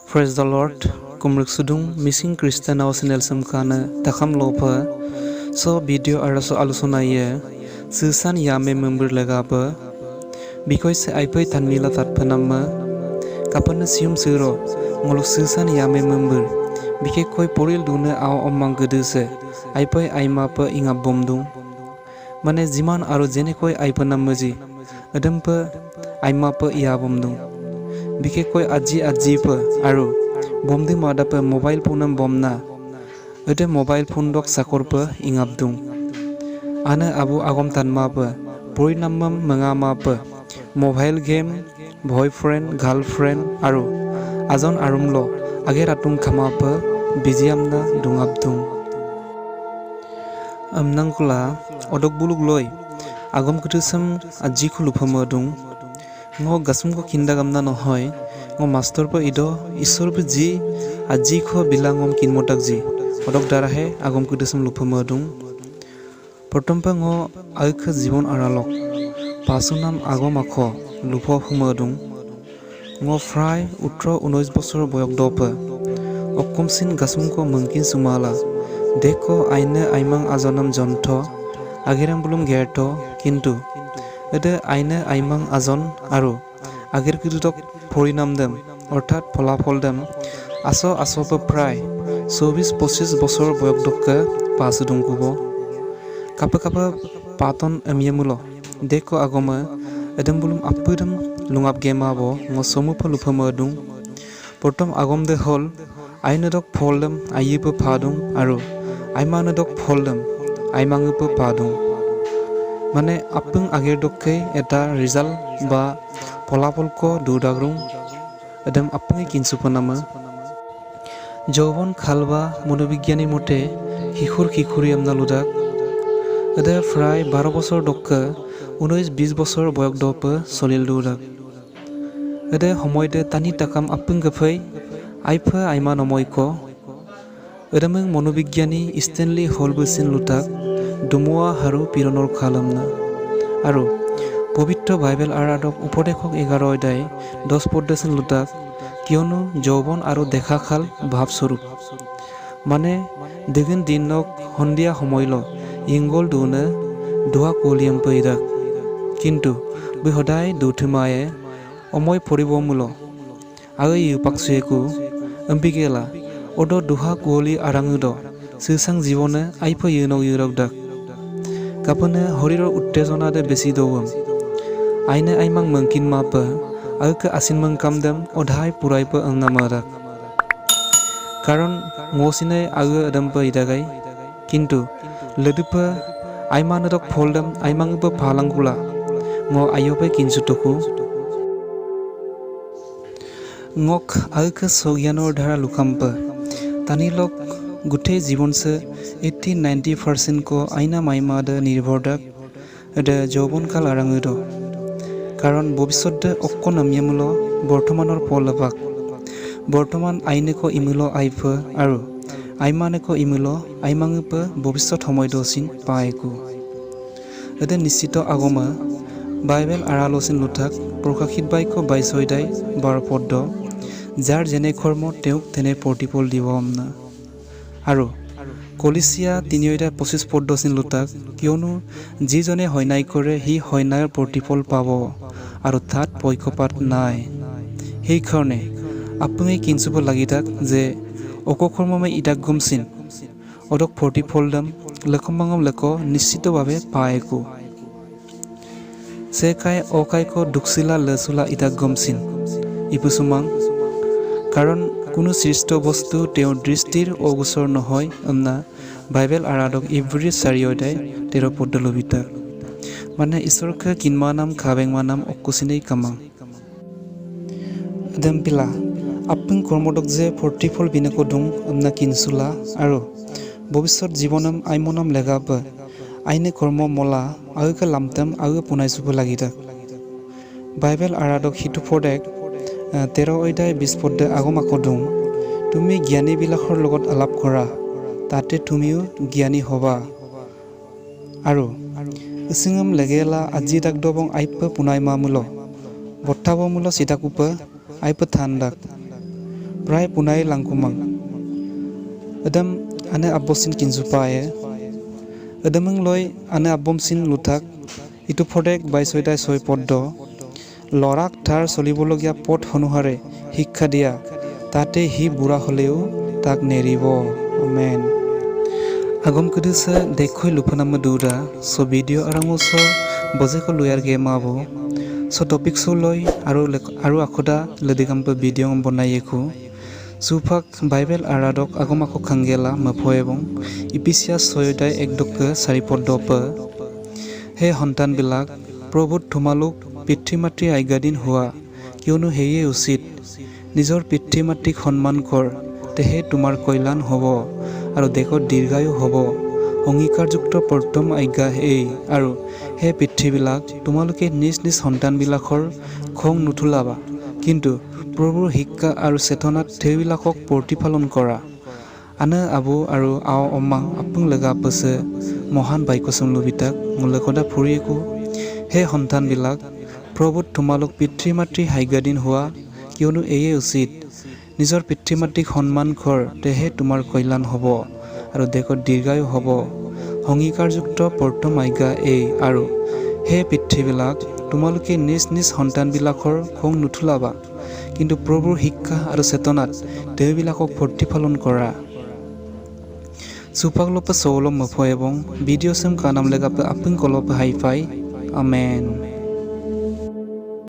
Praise the Lord. Kumrik sudung missing Kristen awas channel samkana takam lopa. So video araso alusona ye. Susan yame member legapa. Because I pay tanmila tat panama. Kapan sium siro. Ngolo Susan yame member. Bike koi poril dune aw omang geduse. I pay aima pa inga bomdung. Mane ziman aro jene koi I panam maji. Adam pa aima pa iya bomdung. বিশেষকৈ আজি পা আৰু বমদি মাদাপে mobile ফোনম বমনা এতে mobile phone দক সাকর পা ইঙাবদুং আনে আবু আগম তানমা পা পরিণামম মঙামা পা মোবাইল গেম বয়ফ্রেন্ড গার্লফ্রেন্ড আৰু আজন আৰুমল আগে রাতুং খামা পা বিজিয়ামনা দুঙাবদুং আমনাংকুলা অদক বুলুক লয় আগম কুতুসম আজি খুলুফমদুং ngo gasum ko kinda gamna no hoy ngo master pa ido isor pa ji aji kho bilangom kinmotak ji odok darahe agom kudesum luphamadung protom pa ngo aikha jibon aralok pasunam agom akho lupho humadung ngo fry 18-19 বছর বয়ক dopa okomsin gasum ko mungkin sumala deko aine aimang ajonam jontho agiram bulum gerto কিন্তু এতে আইনে আইমাং আজন আৰু আগের কিদুতক পরিণাম them অর্থাৎ ফলাফল them আসো প্রায় 24-25 বছর বয়ক দক্কা পাসু দংকুব কাপা পাতন এমিয়ামুল দেখো আগমা এদম বুলুম আপুদম লুঙাপ গেমাবো ngসমু ফলুফমদুং প্রথম আগম দে হল আইনদক ফলদম আইয়িপ ফাদুং আৰু আইমানদক ফলদম আইমাংপ পাদুং মানে আপং আগের দক্ষে এটা রেজাল্ট বা ফলাফল কো দুদাগ্রুং এদম আপনি কিনসুপনামা যৌবন খালবা মনোবিজ্ঞানী মতে শিশুরি আমনা লুদাক এদে প্রায় 12 বছর দক্কা 19-20 বছর বয়ক দপ চলিল দুদাক এদে সময়তে তানি তাকাম আপং গফাই আইফা আইমা নময়ক এদমং মনোবিজ্ঞানী স্টেনলি হলবসিন লুতাক দুমুয়া হাৰু পিৰণৰ খালামনা আৰু পবিত্ৰ বাইবেল আৰাদক উপদেশক 11 অধ্যায় 10 পদচন লুতাক কিয়নো যৌবন আৰু দেখা খাল ভাবস্বৰূপ মানে দেগন দিনক হন্দিয়া সময়ল ইংগল দুনে দুয়া কলিয়াম পইৰাক কিন্তু বিহদায় দুথমায়ে অময় পৰিবমুল আগৈ ইউপাকসুয়েকু অম্বিগেলা অড দুহা কোলি আৰাঙুদ সুসাং জীবনে আইফ ইউনক ইউৰকদাক কাপনে হৰিৰৰ উত্তেজনাদে বেছি দৌম আইনে আইমাং মংকিন মাপা আউকে আসিন মংকামদম অধাই পুরাইপ অংনামারাক কারণ ngosiনে আগু আদমপ ইদাগাই কিন্তু লদুপ আইমানদক ফলদম আইমাংপ ফালাংকুলা ng আইয়পে কিনসুতকু ngক আউকে সজ্ঞানৰ ধাৰা লুকাম্প তানিলক गुठे जीवन से 80-90% को आईना माइमा द निर्भरदाक द যৌবন কাল আৰাঙুদ কাৰণ ভৱিষ্যত অক্কন আমিয়ামুল বৰ্তমানৰ পলবাক বৰ্তমান আইনেক ইমুল আইফ আৰু আইমানেক ইমুল আইমাংপ ভৱিষ্যত সময় দচিন পায়কু এতে নিশ্চিত আগমা বাইবেল আৰালচিন লুথাক প্ৰকাশিত বাক্য 22 অধ্যায় 12 পদ যাৰ যেনে কৰ্ম তেওঁক তেনে প্ৰতিফল দিব আমনা আৰু কলিসিয়া 3:25 পদচিন লুতাক কিয়নো যিজনে হয়নাই কৰে হি হয়নাৰ প্ৰতিফল পাব আৰু তাত পক্ষপাত নাই সেই কাৰণে আপুনি কিনসুব লাগি থাক যে অককৰ্মমে ইটাক গমচিন অদক প্ৰতিফল দাম লকমংগম লক নিশ্চিতভাৱে পায়কো সেকাই অকাইক দুকছিলা লসুলা ইটাক গমচিন ইপুসুমাং কাৰণ কোনো সৃষ্ট বস্তু তেওঁৰ দৃষ্টিৰ অগোচৰ নহয় আমনা বাইবেল আৰাদক ইব্ৰী 4 অধ্যায় 13 পদ লবিতা মানে ঈশ্বৰকে কিনমানাম খাবেংমানাম অকুচিনেই কামাং দম্পিলা আপং কৰ্মদক যে প্ৰতিফল বিনক দুং আমনা কিনসুলা আৰু ভৱিষ্যত জীৱনম আইমনম লেগাব আইনে কৰ্ম মলা আউকে লামতেম আউ পুনাইসুব লাগিতা বাইবেল আৰাদক হিতু পদেক 13 অধ্যায় 20 পদে আগম আকদুং তুমি জ্ঞানী বিলাখৰ লগত আলাপ কৰা তাতে তুমিও জ্ঞানী হবা আৰু ইসিঙম লেগেলা আজি দাক Dabangg আইপ Punai মামুল বট্টাবমুল সিতাকুপ আইপ থানদাক prai punai langkumang adam ane abosin kinjupae adamang loi ane abomsin luthak itu Fatek 22 পদ্ম লৰাক তাৰ চলিবলগীয়া পথ অনুসাৰে শিক্ষা দিয়া তাতে হি বুঢ়া হলেও তাক নেৰিব আমেন আগম কদিছে দেখৈ লুফনাম দুৰা সো ভিডিও আৰামছ বজেকো লয়াৰ গে মাবো সো টপিক সো লয় আৰু আখোদা লদিকাম্প ভিডিও বনাইয়েকো সুফাক বাইবেল আৰাদক আগমাকো খাংগেলা মফয়েবং ইপিছিয়াস 6:1-4 পদ্ম হে সন্তান বিলাক প্ৰভুত তোমালোক পিতৃ মাতৃ আজ্ঞাধীন হোৱা কিয়নো হেয়ে উচিত নিজৰ পিতৃ মাতৃক সন্মান কৰ তেহে তোমাৰ কল্যাণ হ'ব আৰু দেশত দীৰ্ঘায়ু হ'ব অংগীকাৰযুক্ত প্ৰথম আজ্ঞা এই আৰু হে পিতৃবিলাক তোমালোকে নিজ নিজ সন্তানবিলাকৰ খং নুঠুলাবা কিন্তু প্ৰভুৰ শিক্ষা আৰু চেতনাত সেইবিলাকক প্ৰতিপালন কৰা আনে আবু আৰু আও অম্মা আপং লগা পছে মহান বাইকসম লুবিতাক মুলকদা ফুৰিয়েকো হে সন্তানবিলাক প্ৰভুত তোমালোক পিতৃ মাতৃ আজ্ঞাধীন হোৱা কিয়নো এয়ে উচিত নিজৰ পিতৃ মাতৃক সন্মান কৰ তেহে তোমাৰ কল্যাণ হ'ব আৰু দেশত দীৰ্ঘায়ু হ'ব অংগীকাৰযুক্ত প্ৰথম আজ্ঞা এই আৰু হে পিতৃবিলাক তোমালোকে নিজ নিজ সন্তানবিলাকৰ খং নুঠুলাবা কিন্তু প্ৰভুৰ শিক্ষা আৰু চেতনাত তেওঁবিলাকক প্ৰতিপালন কৰা Supak lupa solo mafo ebong video sem kanam lega pe apeng kolo pe hi-fi amen